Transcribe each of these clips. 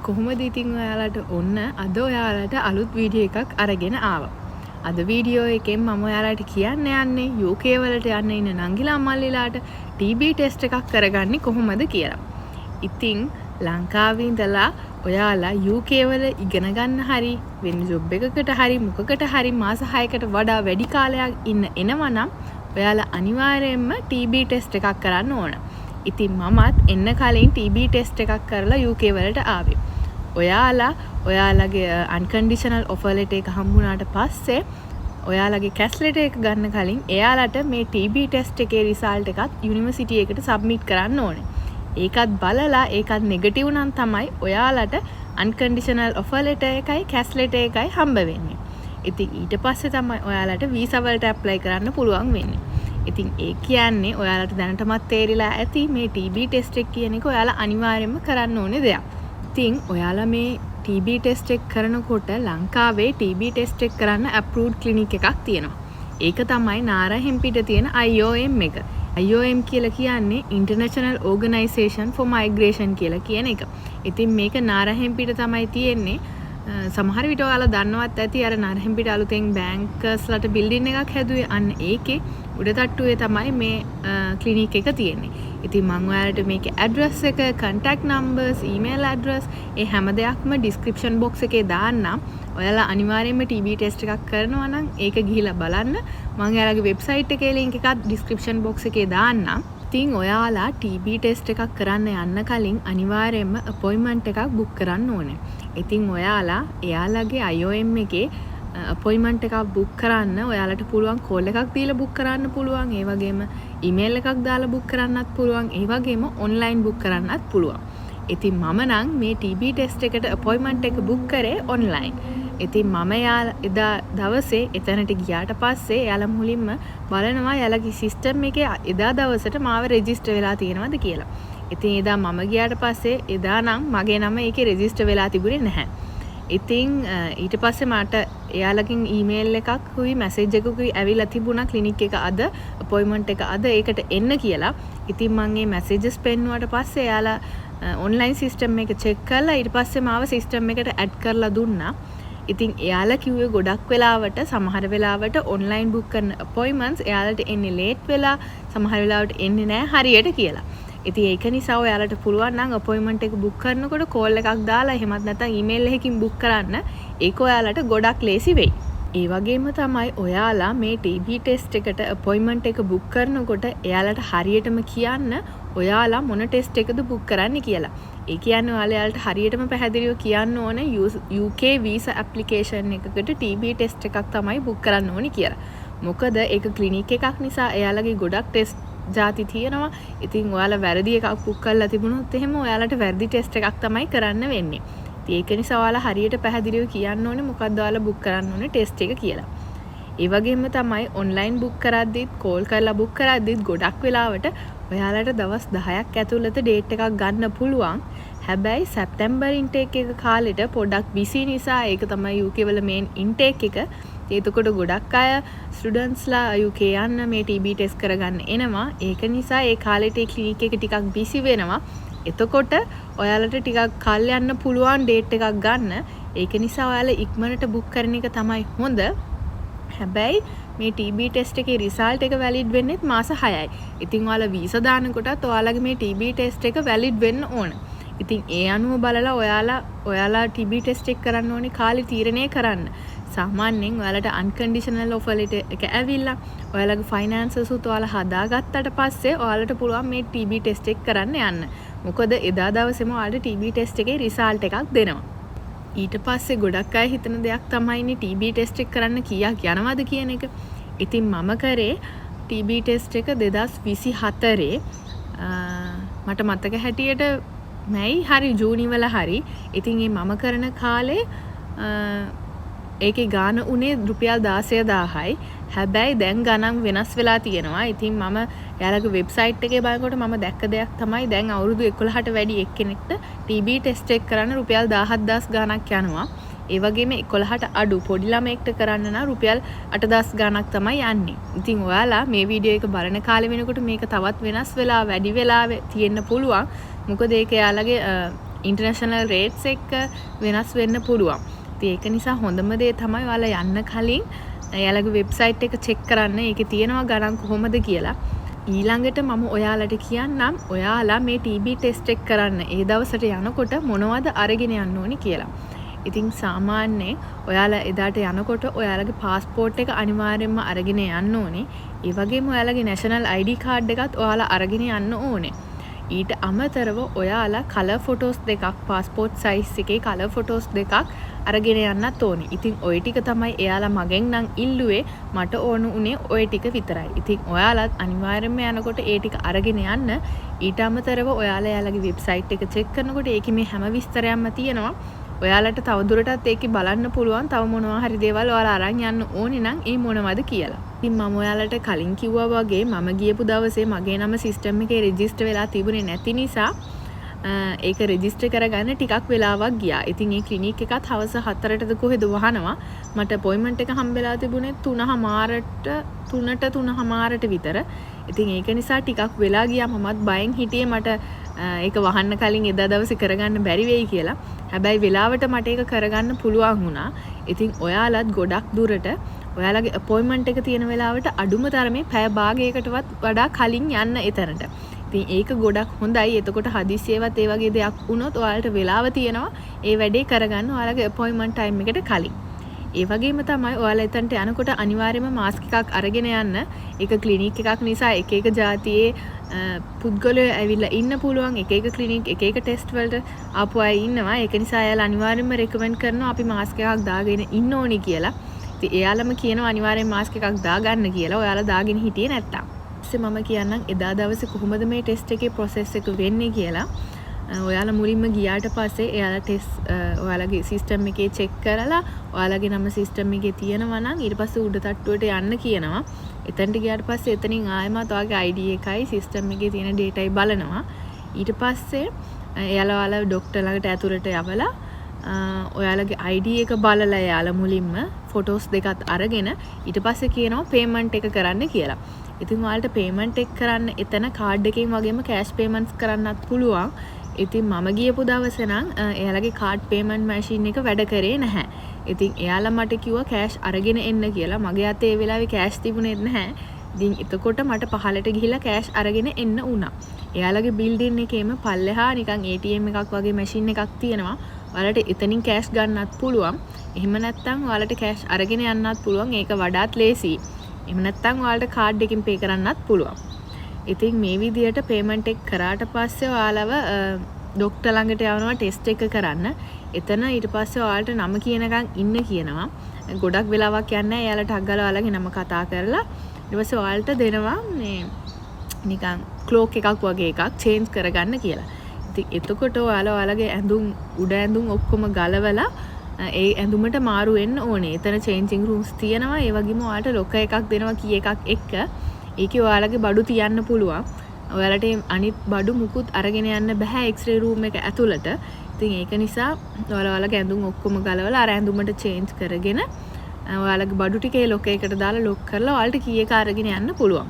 කොහොමද ඉතින් ඔයාලට ඔන්න අද ඔයාලට අලුත් වීඩියෝ එකක් අරගෙන ආවා. අද වීඩියෝ එකෙන් මම ඔයාලට කියන්න යන්නේ UK වලට යන්න ඉන්න නංගිලා අම්මල්ලිලාට TB ටෙස්ට් එකක් කරගන්නේ කොහොමද කියලා. ඉතින් ලංකාවේ ඉඳලා ඔයාලා UK වල ඉගෙන ගන්න හරි වෙන ජොබ් එකකට හරි මොකකට හරි මාස 6කට වඩා වැඩි කාලයක් ඉන්න එනවා නම් ඔයාලා අනිවාර්යයෙන්ම TB ටෙස්ට් එකක් කරන්න ඕන. ඉතින් මමත් එන්න කලින් TB ටෙස්ට් එකක් කරලා UK වලට ආවේ. ඔයාලගේ unconditional offer letter එක හම්බුනාට පස්සේ ඔයාලගේ cash letter එක ගන්න කලින් එයාලට මේ TB ටෙස්ට් එකේ result එකත් යුනිවර්සිටි එකට submit කරන්න ඕනේ. ඒකත් බලලා ඒකත් negative නම් තමයි ඔයාලට unconditional offer letter එකයි cash letter එකයි හම්බ වෙන්නේ. ඉතින් ඊට පස්සේ තමයි ඔයාලට visa වලට apply කරන්න පුළුවන් වෙන්නේ. ඉතින් ඒ කියන්නේ ඔයාලට දැනටමත් තේරිලා ඇති මේ TB ටෙස්ට් එක කියන එක ඔයාලා අනිවාර්යයෙන්ම කරන්න ඕනේ දෙයක්. ඉතින් ඔයාලා මේ TB ටෙස්ට් එක කරනකොට ලංකාවේ TB ටෙස්ට් එක කරන්න approved clinic එකක් තියෙනවා. ඒක තමයි නාරහෙම්පිට තියෙන IOM එක. IOM කියලා කියන්නේ International Organization for Migration කියලා කියන එක. ඉතින් මේක නාරහෙම්පිට තමයි තියෙන්නේ. සමහර විට ඔයාලා දන්නවත් ඇති අර නාරහෙම්පිට අලුතෙන් බැංකර්ස්ලාට බිල්ඩින් එකක් හැදුවේ. අන්න ඒකේ උඩ තට්ටුවේ තමයි මේ ක්ලිනික් එක තියෙන්නේ. ඉතින් මම ඔයාලට මේකේ ඇඩ්‍රස් එක, contact numbers, email address ඒ හැම දෙයක්ම description box එකේ දාන්නම්. ඔයාලා අනිවාර්යයෙන්ම TB ටෙස්ට් එකක් කරනවා නම් ඒක ගිහිල්ලා බලන්න. මම ඔයාලගේ වෙබ්සයිට් එකේ link එකත් description box එකේ දාන්නම්. ඉතින් ඔයාලා TB ටෙස්ට් එකක් කරන්න යන්න කලින් අනිවාර්යයෙන්ම අපොයින්ට්මන්ට් එකක් book කරන්න ඕනේ. ඉතින් එයාලගේ IOM එකේ අපොයින්ට්මන්ට් එකක් book කරන්න ඔයාලට පුළුවන් කෝල් එකක් දීලා book කරන්න පුළුවන්. ඒ වගේම ඊමේල් එකක් දාලා book කරන්නත් පුළුවන්. ඒ වගේම ඔන්ලයින් book කරන්නත් පුළුවන්. ඉතින් මම නම් මේ TB ටෙස්ට් එකට අපොයින්ට්මන්ට් එක book කරේ ඔන්ලයින්. ඉතින් මම එදා දවසේ එතනට ගියාට පස්සේ එයාලා මුලින්ම බලනවා එයාලගේ සිස්ටම් එකේ එදා දවසට මාව රෙජිස්ටර් වෙලා තියෙනවද කියලා. ඉතින් එදා මම ගියාට පස්සේ එදා නම් මගේ නම ඒකේ රෙජිස්ටර් වෙලා තිබුණේ නැහැ. ඉතින් ඊට පස්සේ මට එයාලකින් ඊමේල් එකකුයි මැසේජ් එකකුයි ඇවිල්ලා තිබුණා ක්ලිනික් එක අද අපොයින්ට්මන්ට් එක අද ඒකට එන්න කියලා. ඉතින් මම මේ මැසේජස් පෙන්නුවාට පස්සේ එයාලා ඔන්ලයින් සිස්ටම් එක චෙක් කරලා ඊට පස්සේ මාව සිස්ටම් එකට ඇඩ් කරලා දුන්නා. ඉතින් එයාලා කිව්වේ ගොඩක් වෙලාවට සමහර වෙලාවට ඔන්ලයින් බුක් කරන අපොයින්ට්මන්ට්ස් එයාලට එන්නේ ලේට් වෙලා සමහර වෙලාවට එන්නේ නැහැ හරියට කියලා. ඉතින් ඒක නිසා ඔයාලට පුළුවන් නම් අපොයින්ට්මන්ට් එක බුක් කරනකොට කෝල් එකක් දාලා එහෙමත් නැත්නම් ඊමේල් එකකින් බුක් කරන්න. ඒක ඔයාලට ගොඩක් ලේසි වෙයි. ඒ වගේම තමයි ඔයාලා මේ TB ටෙස්ට් එකට අපොයින්ට්මන්ට් එක බුක් කරනකොට එයාලට හරියටම කියන්න ඔයාලා මොන ටෙස්ට් එකද බුක් කරන්න කියලා. ඒ කියන්නේ ඔයාලට හරියටම පැහැදිලිව කියන්න ඕනේ UK visa application එකකට TB ටෙස්ට් එකක් තමයි බුක් කරන්න ඕනි කියලා. මොකද ඒක ක්ලිනික් එකක් නිසා එයාලගේ ගොඩක් ටෙස්ට් ಜಾති තියෙනවා. ඉතින් ඔයාලා වැරදි එකක් බුක් කරලා තිබුණොත් එහෙම ඔයාලට වැරදි ටෙස්ට් එකක් තමයි කරන්න වෙන්නේ. ඒක නිසා ඔයාලා හරියට පැහැදිලිව කියන්න ඕනේ මොකක්ද ඔයාලා බුක් කරන්න ඕනේ ටෙස්ට් එක කියලා. ඒ වගේම තමයි ඔන්ලයින් බුක් කරද්දිත් කෝල් කරලා බුක් කරද්දිත් ගොඩක් වෙලාවට ඔයාලට දවස් 10ක් ඇතුළත ඩේට් එකක් ගන්න පුළුවන්. හැබැයි සැප්තැම්බර් ඉන්ටේක් එක කාලෙට පොඩක් බිසි නිසා ඒක තමයි UK වල මේන් ඉන්ටේක් එක. එතකොට ගොඩක් අය ස්ටුඩන්ට්ස්ලා UK යන්න මේ TB ටෙස්ට් කරගන්න එනවා. ඒක නිසා ඒ කාලෙට ඒ ක්ලිනික් එක ටිකක් බිසි වෙනවා. එතකොට ඔයාලට ටිකක් කල් යන්න පුළුවන් ඩේට් එකක් ගන්න. ඒක නිසා ඔයාලා ඉක්මනට බුක් කරන එක තමයි හොඳ. හැබැයි මේ TB ටෙස්ට් එකේ රිසල්ට් එක වැලිඩ් වෙන්නේත් මාස 6යි. ඉතින් ඔයාලා වීසා දානකොටත් ඔයාලගේ මේ TB ටෙස්ට් එක වැලිඩ් වෙන්න ඕන. ඉතින් ඒ අනුව බලලා ඔයාලා TB ටෙස්ට් එක කරන්න ඕනේ කාලේ තීරණය කරන්න. සාමාන්‍යයෙන් ඔයාලට unconditional offer letter එක ඇවිල්ලා ඔයාලගේ finances උත් ඔයාලා හදාගත්තට පස්සේ ඔයාලට පුළුවන් මේ TB ටෙස්ට් එක කරන්න යන්න. මොකද එදා දවසේම ඔයාලට TB ටෙස්ට් එකේ රිසල්ට් එකක් දෙනවා. ඊට පස්සේ ගොඩක් අය හිතන දෙයක් තමයිනේ TB ටෙස්ට් එක කරන්න කීයක් යනවද කියන එක. ඉතින් මම කරේ TB ටෙස්ට් එක 2024 මට මතක හැටියට මැයි හරි ජූනි වල හරි. ඉතින් මම කරන කාලේ ඒකේ ගාන උනේ රුපියල් 16000යි. හැබැයි දැන් ගණන් වෙනස් වෙලා තියෙනවා. ඉතින් මම එයාලගේ වෙබ්සයිට් එකේ බලනකොට මම දැක්ක දෙයක් තමයි දැන් අවුරුදු 11ට වැඩි එක්කෙනෙක්ට TB ටෙස්ට් එක කරන්න රුපියල් 17000 ගණක් යනවා. ඒ වගේම 11ට අඩු පොඩි ළමයෙක්ට කරන්න නම් රුපියල් 8000 ගණක් තමයි යන්නේ. ඉතින් ඔයාලා මේ වීඩියෝ එක බලන කාලේ වෙනකොට මේක තවත් වෙනස් වෙලා වැඩි වෙලා තියෙන්න පුළුවන්. මොකද ඒක එයාලගේ ඉන්ටර්නැෂනල් රේට්ස් එක්ක වෙනස් වෙන්න පුළුවන්. ඉතින් ඒක නිසා හොඳම දේ තමයි ඔයාලා යන්න කලින් එයාලගේ වෙබ්සයිට් එක චෙක් කරන්න. ඒකේ තියෙනවා ගණන් කොහොමද කියලා. ඊළඟට මම ඔයාලට කියන්නම් ඔයාලා මේ TB ටෙස්ට් එක කරන්න ඒ දවසට යනකොට මොනවද අරගෙන යන්න ඕනි කියලා. ඉතින් සාමාන්‍යයෙන් ඔයාලා එදාට යනකොට ඔයාලගේ પાස්පෝර්ට් එක අනිවාර්යයෙන්ම අරගෙන යන්න ඕනේ. ඒ වගේම ඔයාලගේ නැෂනල් ID කාඩ් එකත් ඔයාලා අරගෙන යන්න ඕනේ. ඊට අමතරව ඔයාලා කලර් ෆොටෝස් දෙකක් પાස්පෝර්ට් සයිස් එකේ කලර් ෆොටෝස් දෙකක් අරගෙන යන්නත් ඕනේ. ඉතින් ওই ටික තමයි එයාලා මගෙන් නම් ඉල්ලුවේ. මට ඕන උනේ ওই ටික විතරයි. ඉතින් ඔයාලත් අනිවාර්යයෙන්ම යනකොට ඒ ටික අරගෙන යන්න. ඊට අමතරව ඔයාලා එයාලගේ වෙබ්සයිට් එක චෙක් කරනකොට ඒකේ මේ හැම විස්තරයක්ම තියෙනවා. ඔයාලට තවදුරටත් ඒකේ බලන්න පුළුවන් තව මොනවා හරි දේවල් ඔයාලා අරන් යන්න ඕනේ නම් ඒ මොනවද කියලා. ඉතින් මම ඔයාලට කලින් කිව්වා වගේ මම ගියපු දවසේ මගේ නම සිස්ටම් එකේ රෙජිස්ටර් වෙලා තිබුණේ නැති නිසා ඒක රෙජිස්ටර් කරගන්න ටිකක් වෙලාවක් ගියා. ඉතින් ඒ ක්ලිනික් එකත් හවස 4ටද කොහෙද වහනවා. මට අපොයින්ට්මන්ට් එක හම්බෙලා තිබුණේ 3:00ට විතර. ඉතින් ඒක නිසා ටිකක් වෙලා ගියා. මමත් බයෙන් හිටියේ මට ඒක වහන්න කලින් එදා දවසේ කරගන්න බැරි වෙයි කියලා. හැබැයි වෙලාවට මට ඒක කරගන්න පුළුවන් වුණා. ඉතින් ඔයාලත් ගොඩක් දුරට ඔයාලගේ අපොයින්ට්මන්ට් එක තියෙන වෙලාවට අඩුම තරමේ පැය භාගයකටවත් වඩා කලින් යන්න එතනට. ඉතින් ඒක ගොඩක් හොඳයි. එතකොට හදිස්සියවත් ඒ වගේ දෙයක් වුණොත් ඔයාලට වෙලාව තියෙනවා ඒ වැඩේ කරගන්න ඔයාලගේ අපොයින්ට්මන්ට් ටයිම් එකට කලින්. ඒ වගේම තමයි ඔයාලා එතනට යනකොට අනිවාර්යයෙන්ම මාස්ක් එකක් අරගෙන යන්න. ඒක ක්ලිනික් එකක් නිසා එක එක જાතියේ පුද්ගලයෝ ඇවිල්ලා ඉන්න පුළුවන්. එක එක ක්ලිනික් එක එක ටෙස්ට් වලට ආපු අය ඉන්නවා. ඒක නිසා එයාලා අනිවාර්යයෙන්ම රෙකමන්ඩ් කරනවා අපි මාස්ක් එකක් දාගෙන ඉන්න ඕනි කියලා. ඉතින් එයාලම කියනවා අනිවාර්යෙන් මාස්ක් එකක් දාගන්න කියලා. ඔයාලා දාගෙන හිටියේ නැත්තම්. ඊපස්සේ මම කියන්නම් එදා දවසේ කොහොමද මේ ටෙස්ට් එකේ process එක වෙන්නේ කියලා. ඔයාලා මුලින්ම ගියාට පස්සේ එයාලා ටෙස්ට් ඔයාලගේ සිස්ටම් එකේ චෙක් කරලා ඔයාලගේ නම සිස්ටම් එකේ තියෙනවා නම් ඊට පස්සේ උඩ තට්ටුවට යන්න කියනවා. එතනට ගියාට පස්සේ එතනින් ආයෙමත් ඔයාගේ ID එකයි සිස්ටම් එකේ තියෙන data බලනවා. ඊට පස්සේ එයාලා ඔයාලා ડોක්ටර් ළඟට ඇතුළට යවලා ඔයාලගේ ID එක බලලා එයාලා මුලින්ම ෆොටෝස් දෙකත් අරගෙන ඊට පස්සේ කියනවා පේමන්ට් එක කරන්න කියලා. ඉතින් ඔයාලට පේමන්ට් එක කරන්න එතන කාඩ් එකකින් වගේම කෑෂ් පේමන්ට්ස් කරන්නත් පුළුවන්. ඉතින් මම ගියපු දවසේ නම් එයාලගේ කාඩ් පේමන්ට් මැෂින් එක වැඩ කරේ නැහැ. ඉතින් එයාලා මට කිව්වා කෑෂ් අරගෙන එන්න කියලා. මගේ අතේ ඒ වෙලාවේ කෑෂ් තිබුණේ නැහැ. ඉතින් එතකොට මට පහලට ගිහිල්ලා කෑෂ් අරගෙන එන්න වුණා. එයාලගේ බිල්ඩින් එකේම පල්ලෙහා නිකන් ATM එකක් වගේ මැෂින් එකක් තියෙනවා. ඔයාලට එතනින් කෑෂ් ගන්නත් පුළුවන්. එහෙම නැත්නම් ඔයාලට කෑෂ් අරගෙන යන්නත් පුළුවන්. ඒක වඩාත් ලේසි. එහෙම නැත්නම් ඔයාලට කාඩ් එකකින් පේ කරන්නත් පුළුවන්. ඉතින් මේ විදියට පේමන්ට් එක කරාට පස්සේ ඔයාලව ડોක්ටර් ළඟට යවනවා ටෙස්ට් එක කරන්න. එතන ඊට පස්සේ ඔයාලට නම කියනකම් ඉන්න කියනවා. ගොඩක් වෙලාවක් යන්නේ නැහැ. එයාලට අග්ගල ඔයාලගේ නම කතා කරලා ඊට පස්සේ ඔයාලට දෙනවා මේ නිකන් ක්ලෝක් එකක් වගේ එකක් චේන්ජ් කරගන්න කියලා. ඉතින් එතකොට ඔයාලා ඔයාලගේ ඇඳුම් උඩ ඇඳුම් ඔක්කොම ගලවලා ඒ ඇඳුමට මාරු වෙන්න ඕනේ. එතන චේන්ජින් රූම්ස් තියෙනවා. ඒ වගේම ඔයාලට ලොක එකක් දෙනවා කී එකක් එක්ක. ඒකේ ඔයාලගේ බඩු තියන්න පුළුවන්. ඔයාලට අනිත් බඩු මුකුත් අරගෙන යන්න බෑ එක්ස්රේ රූම් එක ඇතුළට. ඉතින් ඒක නිසා ඔයාලගේ ඇඳුම් ඔක්කොම ගලවලා අර ඇඳුමට චේන්ජ් කරගෙන ඔයාලගේ බඩු ටික ඒ ලොක එකට දාලා ලොක් කරලා ඔයාලට කී එක අරගෙන යන්න පුළුවන්.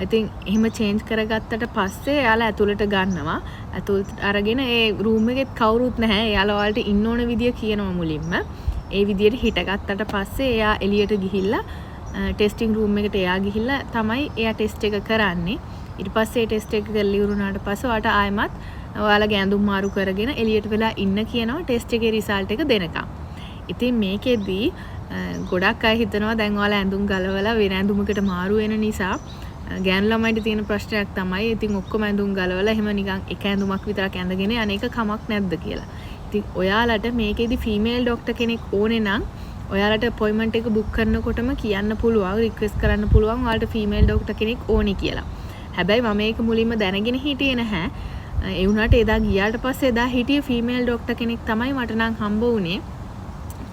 ඉතින් එහෙම චේන්ජ් කරගත්තට පස්සේ එයාලා ඇතුළට ගන්නවා. ඇතුළට අරගෙන ඒ රූම් එකෙත් කවුරුත් නැහැ. එයාලා ඔයාලට ඉන්න ඕන විදිය කියනවා මුලින්ම. ඒ විදියට හිටගත්තට පස්සේ එයා එළියට ගිහිල්ලා ටෙස්ටිං රූම් එකට එයා ගිහිල්ලා තමයි එයා ටෙස්ට් එක කරන්නේ. ඊට පස්සේ ටෙස්ට් එක කරලා ඉවරුනාට පස්සේ ඔයාලට ආයෙමත් ඔයාලගේ ඇඳුම් මාරු කරගෙන එළියට වෙලා ඉන්න කියනවා ටෙස්ට් එකේ රිසල්ට් එක දෙනකම්. ඉතින් මේකෙදී ගොඩක් අය හිතනවා දැන් ඔයාලා ඇඳුම් ගලවලා වෙන ඇඳුමකට මාරු වෙන නිසා ගෑනු ළමයින්ට තියෙන ප්‍රශ්නයක් තමයි ඉතින් ඔක්කොම ඇඳුම් ගලවලා එහෙම නිකන් එක ඇඳුමක් විතරක් ඇඳගෙන අනේක කමක් නැද්ද කියලා. ඉතින් ඔයාලට මේකෙදි ෆීමේල් ડોක්ටර් කෙනෙක් ඕනේ නම් ඔයාලට අපොයින්ට්මන්ට් එක බුක් කරනකොටම කියන්න පුළුවන් රික්වෙස්ට් කරන්න පුළුවන් ඔයාලට ෆීමේල් ડોක්ටර් කෙනෙක් ඕනේ කියලා. හැබැයි මම ඒක මුලින්ම දැනගෙන හිටියේ නැහැ. ඒ වුණාට එදා ගියාට පස්සේ එදා හිටියේ ෆීමේල් ડોක්ටර් කෙනෙක් තමයි මට නම් හම්බ වුණේ.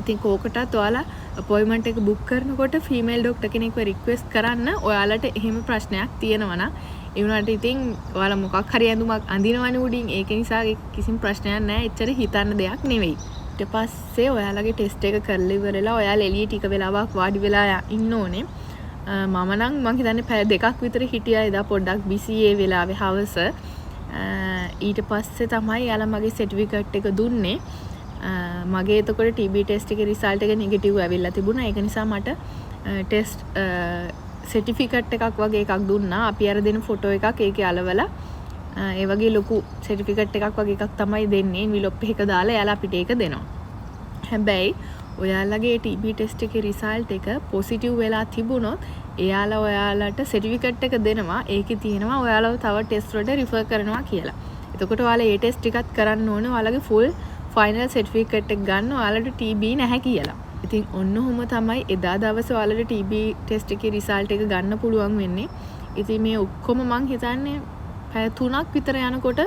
ඉතින් කෝකටත් ඔයාලා අපොයින්ට්මන්ට් එක බුක් කරනකොට ෆීමේල් ડોක්ටර් කෙනෙක්ව රික්වෙස්ට් කරන්න ඔයාලට එහෙම ප්‍රශ්නයක් තියෙනවා නම් ඒ වුණාට ඉතින් ඔයාලා මොකක් හරි ඇඳුමක් අඳිනවනේ උඩින් ඒක නිසා කිසිම ප්‍රශ්නයක් නැහැ. එච්චර හිතන්න දෙයක් නෙවෙයි. ඊට පස්සේ ඔයාලගේ ටෙස්ට් එක කරලා ඉවරලා ඔයාලා එළියේ ටික වෙලාවක් වාඩි වෙලා ඉන්න ඕනේ. මම හිතන්නේ පැය 2ක් විතර හිටියා එදා පොඩ්ඩක් බිසි ඒ වෙලාවේ හවස. ඊට පස්සේ තමයි යාලා මගේ සර්ටිෆිකේට් එක දුන්නේ. මගේ එතකොට TB ටෙස්ට් එකේ රිසල්ට් එක නෙගටිව් ඇවිල්ලා තිබුණා. ඒක නිසා මට ටෙස්ට් සර්ටිෆිකේට් එකක් වගේ එකක් දුන්නා. අපි අර දෙන ෆොටෝ එකක් ඒකේ අලවලා ඒ වගේ ලොකු සර්ටිෆිකේට් එකක් වගේ එකක් තමයි දෙන්නේ. එන්විලොප් එකක දාලා යාලා අපිට ඒක දෙනවා. හැබැයි ඔයාලගේ TB ටෙස්ට් එකේ රිසල්ට් එක පොසිටිව් වෙලා තිබුණොත් එයාලා ඔයාලට සර්ටිෆිකේට් එක දෙනවා. ඒකේ තියෙනවා ඔයාලව තව ටෙස්ට් වලට රිෆර් කරනවා කියලා. එතකොට ඔයාලා ඒ ටෙස්ට් ටිකත් කරන්න ඕනේ. ඔයාලගේ ෆුල් ෆයිනල් සර්ටිෆිකේට් එක ගන්න ඔයාලට TB නැහැ කියලා. ඉතින් ඔන්න ඔහොම තමයි එදා දවසේ ඔයාලට TB ටෙස්ට් එකේ රිසල්ට් එක ගන්න පුළුවන් වෙන්නේ. ඉතින් මේ ඔක්කොම මං හිතන්නේ පැය 3ක් විතර යනකොට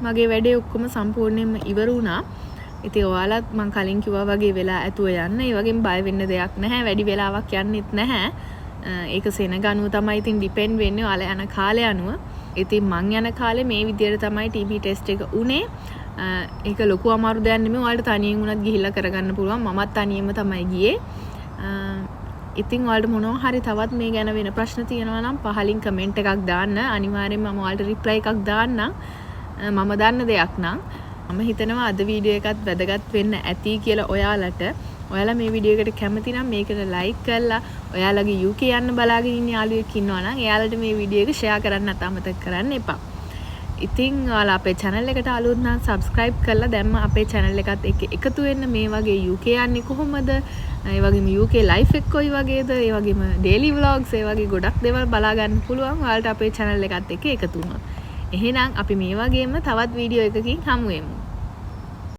මගේ වැඩේ ඔක්කොම සම්පූර්ණයෙන්ම ඉවර වුණා. ඉතින් ඔයාලත් මං කලින් කිව්වා වගේ වෙලා ඇතුව යන්න. ඒ වගේම බය වෙන්න දෙයක් නැහැ. වැඩි වෙලාවක් යන්නෙත් නැහැ. ඒක සෙනග අනුව තමයි ඉතින් ඩිපෙන්ඩ් වෙන්නේ ඔයාලා යන කාලය අනුව. ඉතින් මං යන කාලේ මේ විදියට තමයි TB ටෙස්ට් එක උනේ. ඒක ලොකු අමාරු දෙයක් නෙමෙයි. ඔයාලට තනියෙන් උනත් ගිහිල්ලා කරගන්න පුළුවන්. මමත් තනියම තමයි ගියේ. ඉතින් ඔයාලට මොනවා හරි තවත් මේ ගැන වෙන ප්‍රශ්න තියෙනවා නම් පහලින් කමෙන්ට් එකක් දාන්න. අනිවාර්යෙන්ම මම ඔයාලට රිප්ලයි එකක් දාන්නම්. මම දන්න දෙයක් නම්. මම හිතනවා අද වීඩියෝ එකත් වැදගත් වෙන්න ඇති කියලා ඔයාලට. ඔයාලා මේ වීඩියෝ එකට කැමති නම් මේකට ලයික් කරලා ඔයාලගේ UK යන්න බලාගෙන ඉන්න යාළුවෙක් ඉන්නවා නම් එයාලට මේ වීඩියෝ එක ෂෙයා කරන්න අමතක කරන්න එපා. ඉතින් ඔයාලා අපේ channel එකට අලුත් නම් subscribe කරලා දැම්ම අපේ channel එකත් එක්ක එකතු වෙන්න. මේ වගේ UK යන්නේ කොහොමද? ඒ වගේම UK life එක කොයි වගේද? ඒ වගේම daily vlogs ඒ වගේ ගොඩක් දේවල් බලා ගන්න පුළුවන් ඔයාලට අපේ channel එකත් එක්ක එකතු වුණොත්. එහෙනම් අපි මේ වගේම තවත් වීඩියෝ එකකින් හමු වෙමු.